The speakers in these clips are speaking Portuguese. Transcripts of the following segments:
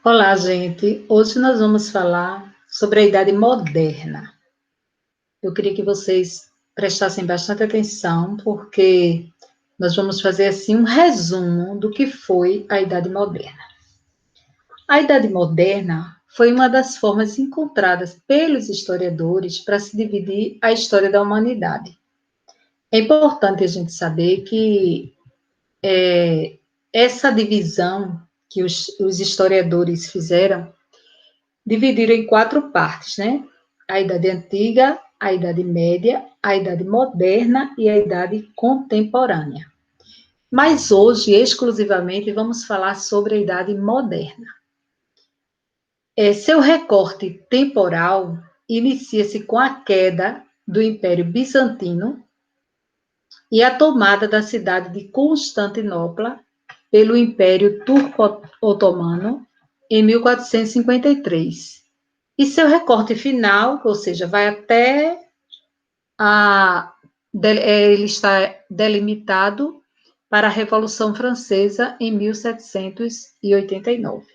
Olá, gente. Hoje nós vamos falar sobre a Idade Moderna. Eu queria que vocês prestassem bastante atenção, porque nós vamos fazer assim um resumo do que foi a Idade Moderna. A Idade Moderna foi uma das formas encontradas pelos historiadores para se dividir a história da humanidade. É importante a gente saber que essa divisão que os historiadores fizeram dividiram em quatro partes, né? A Idade Antiga, a Idade Média, a Idade Moderna e a Idade Contemporânea. Mas hoje, exclusivamente, vamos falar sobre a Idade Moderna. Seu recorte temporal inicia-se com a queda do Império Bizantino e a tomada da cidade de Constantinopla pelo Império Turco-Otomano em 1453. E seu recorte final, ou seja, vai até ele está delimitado para a Revolução Francesa em 1789.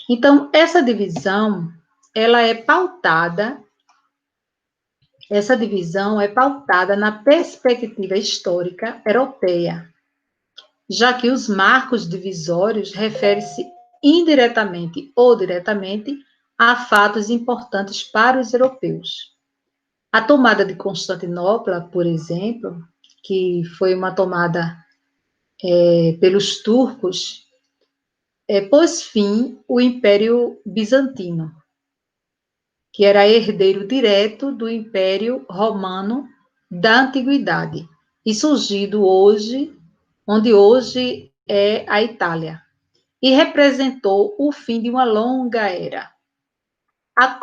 Então, essa divisão é pautada na perspectiva histórica europeia, já que os marcos divisórios referem-se indiretamente ou diretamente a fatos importantes para os europeus. A tomada de Constantinopla, por exemplo, que foi uma tomada pelos turcos, pôs fim ao Império Bizantino, que era herdeiro direto do Império Romano da Antiguidade, e surgido hoje, onde hoje é a Itália, e representou o fim de uma longa era. A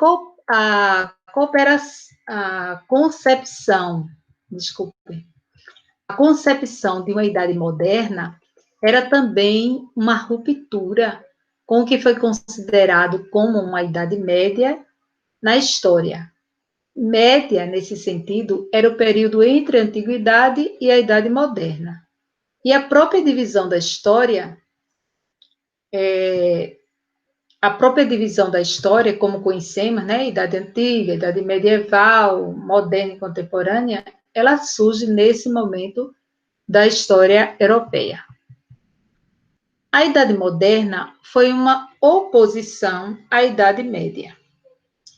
concepção, desculpe, a concepção de uma idade moderna era também uma ruptura com o que foi considerado como uma idade média na história. Média, nesse sentido, era o período entre a antiguidade e a idade moderna. E a própria divisão da história como conhecemos, né, Idade Antiga, Idade Medieval, Moderna e Contemporânea, ela surge nesse momento da história europeia. A Idade Moderna foi uma oposição à Idade Média,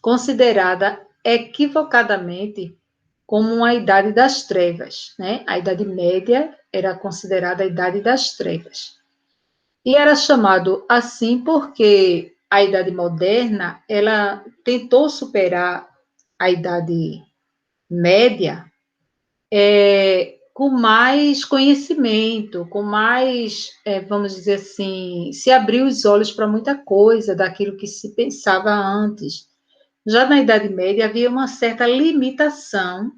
considerada equivocadamente como uma Idade das Trevas, né? A Idade Média era considerada a Idade das Trevas. E era chamado assim porque a Idade Moderna, ela tentou superar a Idade Média com mais conhecimento, com mais, vamos dizer assim, se abriu os olhos para muita coisa daquilo que se pensava antes. Já na Idade Média havia uma certa limitação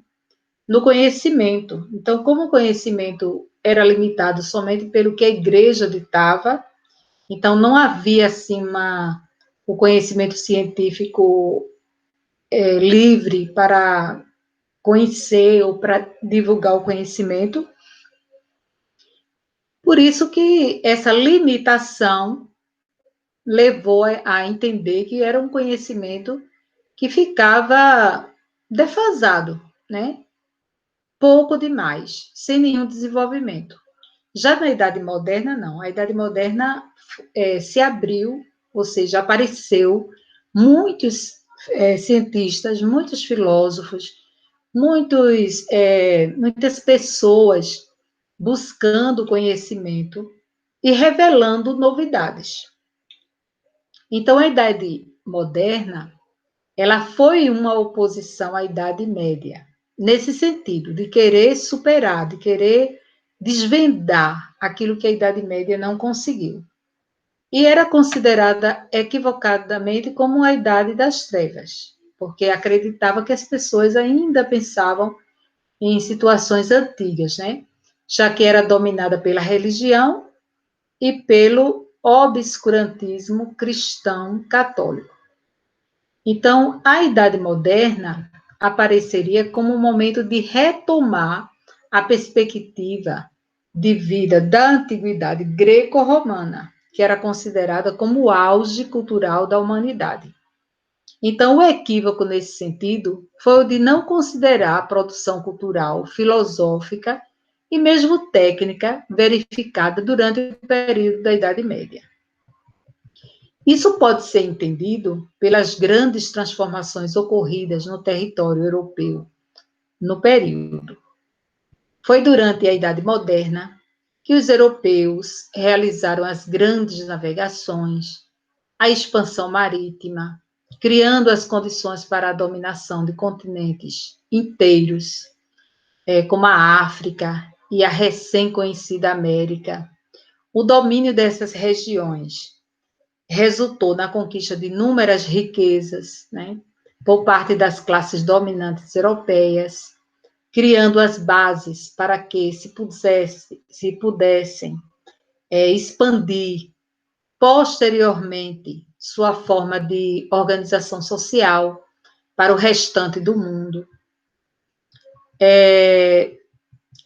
no conhecimento. Então, como o conhecimento era limitado somente pelo que a igreja ditava, então não havia assim o conhecimento científico livre para conhecer ou para divulgar o conhecimento. Por isso que essa limitação levou a entender que era um conhecimento que ficava defasado, né? Pouco demais, sem nenhum desenvolvimento. Já na Idade Moderna, não. A Idade Moderna se abriu, ou seja, apareceu muitos cientistas, muitos filósofos, muitas pessoas buscando conhecimento e revelando novidades. Então, a Idade Moderna, ela foi uma oposição à Idade Média, nesse sentido, de querer superar, de querer desvendar aquilo que a Idade Média não conseguiu. E era considerada equivocadamente como a Idade das Trevas, porque acreditava que as pessoas ainda pensavam em situações antigas, né? Já que era dominada pela religião e pelo obscurantismo cristão católico. Então, a Idade Moderna apareceria como um momento de retomar a perspectiva de vida da antiguidade greco-romana, que era considerada como o auge cultural da humanidade. Então, o equívoco nesse sentido foi o de não considerar a produção cultural, filosófica e mesmo técnica verificada durante o período da Idade Média. Isso pode ser entendido pelas grandes transformações ocorridas no território europeu no período. Foi durante a Idade Moderna que os europeus realizaram as grandes navegações, a expansão marítima, criando as condições para a dominação de continentes inteiros, como a África e a recém-conhecida América. O domínio dessas regiões resultou na conquista de inúmeras riquezas, né, por parte das classes dominantes europeias, criando as bases para que se pudessem expandir posteriormente sua forma de organização social para o restante do mundo.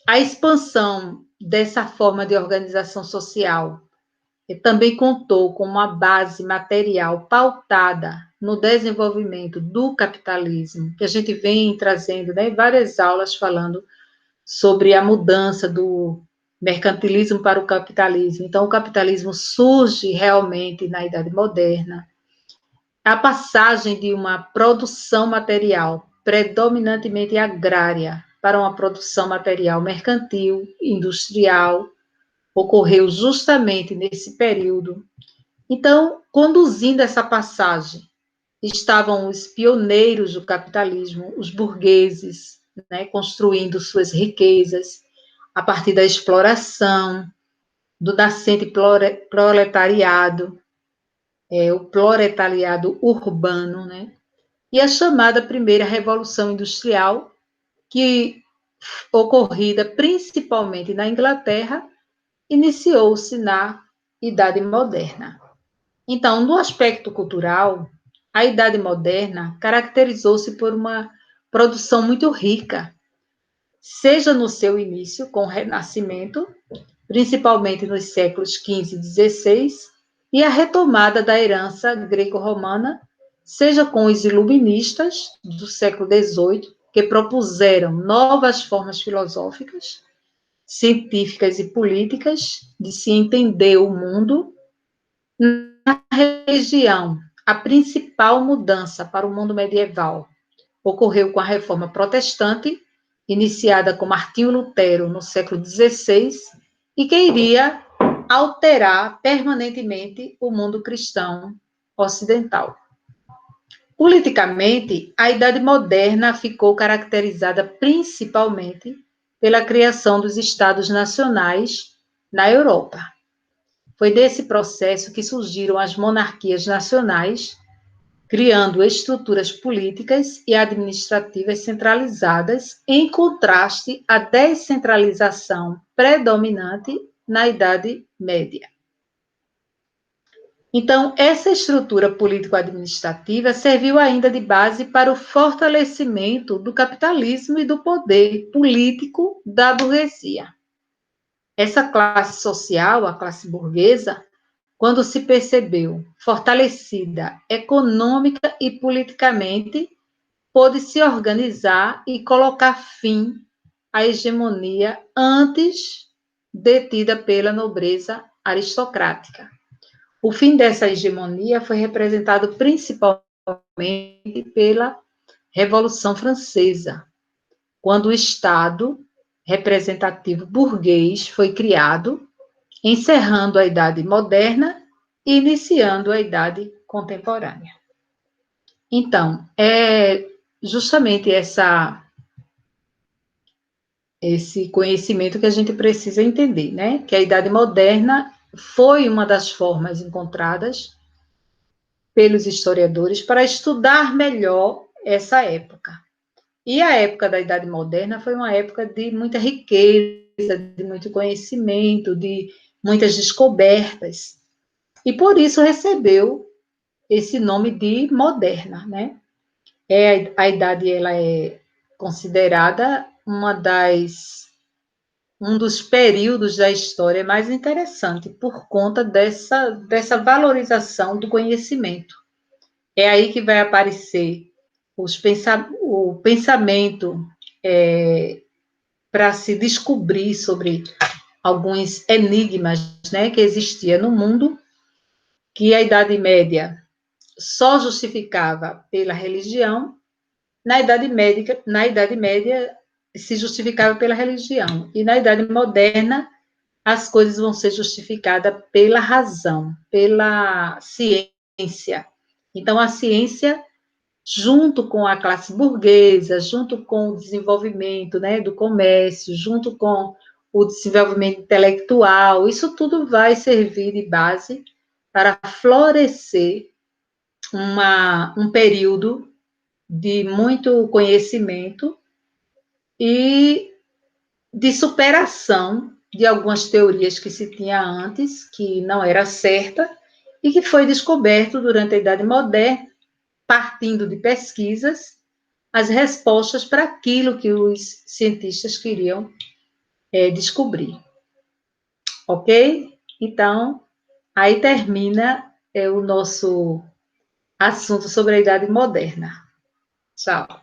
A expansão dessa forma de organização social também contou com uma base material pautada no desenvolvimento do capitalismo, que a gente vem trazendo, né, várias aulas falando sobre a mudança do mercantilismo para o capitalismo. Então, o capitalismo surge realmente na Idade Moderna. A passagem de uma produção material predominantemente agrária para uma produção material mercantil, industrial, ocorreu justamente nesse período. Então, conduzindo essa passagem, estavam os pioneiros do capitalismo, os burgueses, né, construindo suas riquezas a partir da exploração, do nascente proletariado, o proletariado urbano, né, e a chamada primeira Revolução Industrial, que ocorrida principalmente na Inglaterra, iniciou-se na Idade Moderna. Então, no aspecto cultural, a Idade Moderna caracterizou-se por uma produção muito rica, seja no seu início, com o Renascimento, principalmente nos séculos XV e XVI, e a retomada da herança greco-romana, seja com os iluministas do século XVIII, que propuseram novas formas filosóficas, científicas e políticas de se entender o mundo. Na região, a principal mudança para o mundo medieval ocorreu com a Reforma Protestante, iniciada com Martinho Lutero no século XVI, e que iria alterar permanentemente o mundo cristão ocidental. Politicamente, a Idade Moderna ficou caracterizada principalmente pela criação dos Estados nacionais na Europa. Foi desse processo que surgiram as monarquias nacionais, criando estruturas políticas e administrativas centralizadas, em contraste à descentralização predominante na Idade Média. Então, essa estrutura político-administrativa serviu ainda de base para o fortalecimento do capitalismo e do poder político da burguesia. Essa classe social, a classe burguesa, quando se percebeu fortalecida econômica e politicamente, pôde se organizar e colocar fim à hegemonia antes detida pela nobreza aristocrática. O fim dessa hegemonia foi representado principalmente pela Revolução Francesa, quando o Estado representativo burguês foi criado, encerrando a Idade Moderna e iniciando a Idade Contemporânea. Então, é justamente esse conhecimento que a gente precisa entender, né? Que a Idade Moderna foi uma das formas encontradas pelos historiadores para estudar melhor essa época. E a época da Idade Moderna foi uma época de muita riqueza, de muito conhecimento, de muitas descobertas. E por isso recebeu esse nome de moderna, né? A idade ela é considerada uma das um dos períodos da história mais interessantes por conta dessa valorização do conhecimento. É aí que vai aparecer o pensamento para se descobrir sobre alguns enigmas, né, que existia no mundo, que a Idade Média só justificava pela religião, na Idade Média se justificava pela religião, e na Idade Moderna as coisas vão ser justificadas pela razão, pela ciência. Então, a ciência, junto com a classe burguesa, junto com o desenvolvimento, né, do comércio, junto com o desenvolvimento intelectual, isso tudo vai servir de base para florescer um período de muito conhecimento e de superação de algumas teorias que se tinha antes, que não era certa, e que foi descoberto durante a Idade Moderna, partindo de pesquisas, as respostas para aquilo que os cientistas queriam descobrir. Ok? Então, aí termina o nosso assunto sobre a Idade Moderna. Tchau.